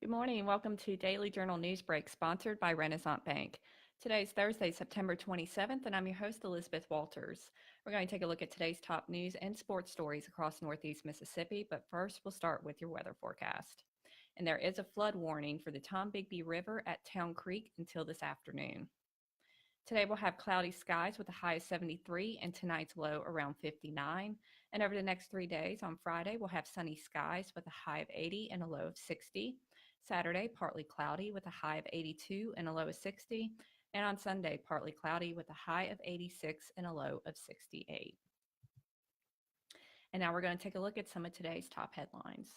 Good morning. Welcome to Daily Journal Newsbreak, sponsored by Renaissance Bank. Today is Thursday, September 27th, and I'm your host, Elizabeth Walters. We're going to take a look at today's top news and sports stories across Northeast Mississippi, but first we'll start with your weather forecast. And there is a flood warning for the Tombigbee River at Town Creek until this afternoon. Today we'll have cloudy skies with a high of 73 and tonight's low around 59. And over the next 3 days, on Friday, we'll have sunny skies with a high of 80 and a low of 60. Saturday, partly cloudy with a high of 82 and a low of 60. And on Sunday, partly cloudy with a high of 86 and a low of 68. And now we're going to take a look at some of today's top headlines.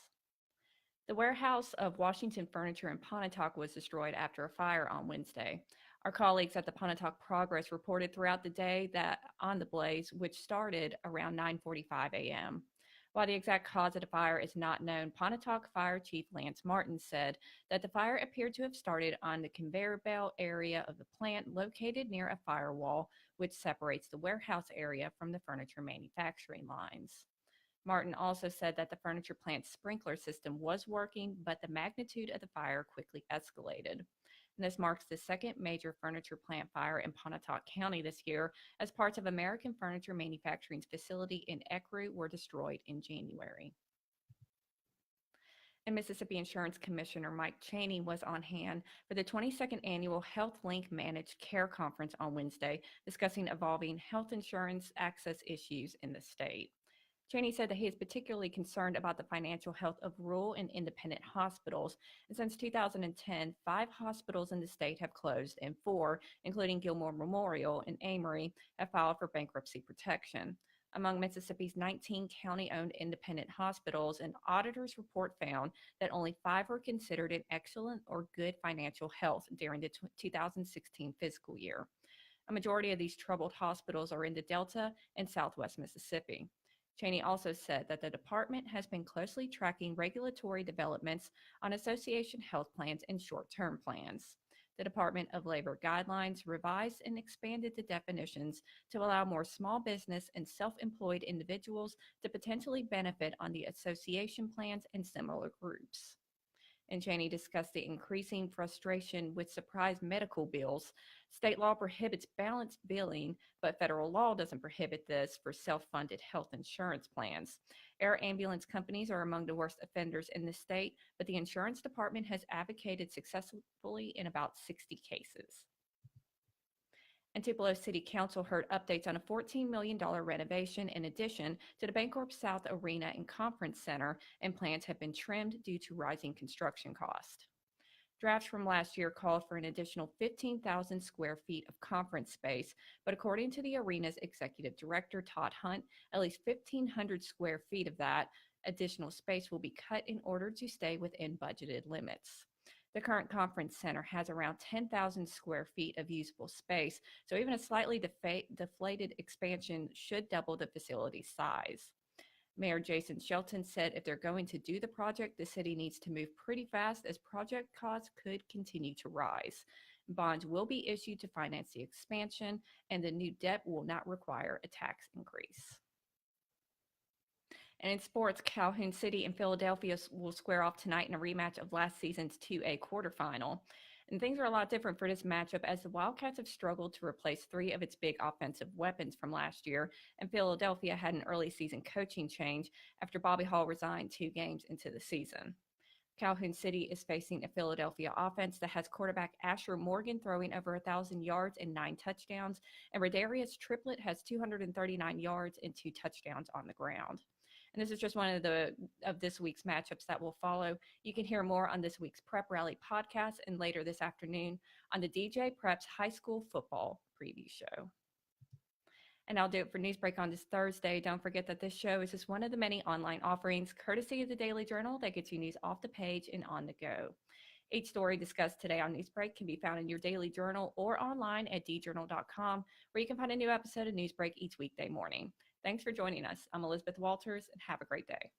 The warehouse of Washington Furniture in Pontotoc was destroyed after a fire on Wednesday. Our colleagues at the Pontotoc Progress reported throughout the day that on the blaze, which started around 9:45 a.m. While the exact cause of the fire is not known, Pontotoc Fire Chief Lance Martin said that the fire appeared to have started on the conveyor belt area of the plant located near a firewall, which separates the warehouse area from the furniture manufacturing lines. Martin also said that the furniture plant's sprinkler system was working, but the magnitude of the fire quickly escalated. And this marks the second major furniture plant fire in Pontotoc County this year, as parts of American Furniture Manufacturing's facility in Ecru were destroyed in January. And Mississippi Insurance Commissioner Mike Chaney was on hand for the 22nd annual Health Link Managed Care Conference on Wednesday, discussing evolving health insurance access issues in the state. Chaney said that he is particularly concerned about the financial health of rural and independent hospitals. And since 2010, 5 hospitals in the state have closed, and 4, including Gilmore Memorial and Amory, have filed for bankruptcy protection. Among Mississippi's 19 county-owned independent hospitals, an auditor's report found that only 5 were considered in excellent or good financial health during the 2016 fiscal year. A majority of these troubled hospitals are in the Delta and Southwest Mississippi. Chaney also said that the department has been closely tracking regulatory developments on association health plans and short-term plans. The Department of Labor guidelines revised and expanded the definitions to allow more small business and self-employed individuals to potentially benefit on the association plans and similar groups. And Chaney discussed the increasing frustration with surprise medical bills. State law prohibits balanced billing, but federal law doesn't prohibit this for self-funded health insurance plans. Air ambulance companies are among the worst offenders in the state, but the insurance department has advocated successfully in about 60 cases. And Tupelo City Council heard updates on a $14 million renovation in addition to the BancorpSouth Arena and Conference Center, and plans have been trimmed due to rising construction costs. Drafts from last year called for an additional 15,000 square feet of conference space, but according to the arena's executive director, Todd Hunt, at least 1,500 square feet of that additional space will be cut in order to stay within budgeted limits. The current conference center has around 10,000 square feet of usable space, so even a slightly deflated expansion should double the facility's size. Mayor Jason Shelton said if they're going to do the project, the city needs to move pretty fast as project costs could continue to rise. Bonds will be issued to finance the expansion, and the new debt will not require a tax increase. And in sports, Calhoun City and Philadelphia will square off tonight in a rematch of last season's 2A quarterfinal. And things are a lot different for this matchup as the Wildcats have struggled to replace 3 of its big offensive weapons from last year, and Philadelphia had an early season coaching change after Bobby Hall resigned 2 games into the season. Calhoun City is facing a Philadelphia offense that has quarterback Asher Morgan throwing over 1,000 yards and 9 touchdowns, and Rodarius Triplett has 239 yards and 2 touchdowns on the ground. And this is just one of this week's matchups that will follow. You can hear more on this week's Prep Rally podcast and later this afternoon on the DJ Preps High School Football Preview Show. And I'll do it for Newsbreak on this Thursday. Don't forget that this show is just one of the many online offerings, courtesy of the Daily Journal, that gets you news off the page and on the go. Each story discussed today on Newsbreak can be found in your Daily Journal or online at djournal.com, where you can find a new episode of Newsbreak each weekday morning. Thanks for joining us. I'm Elizabeth Walters, and have a great day.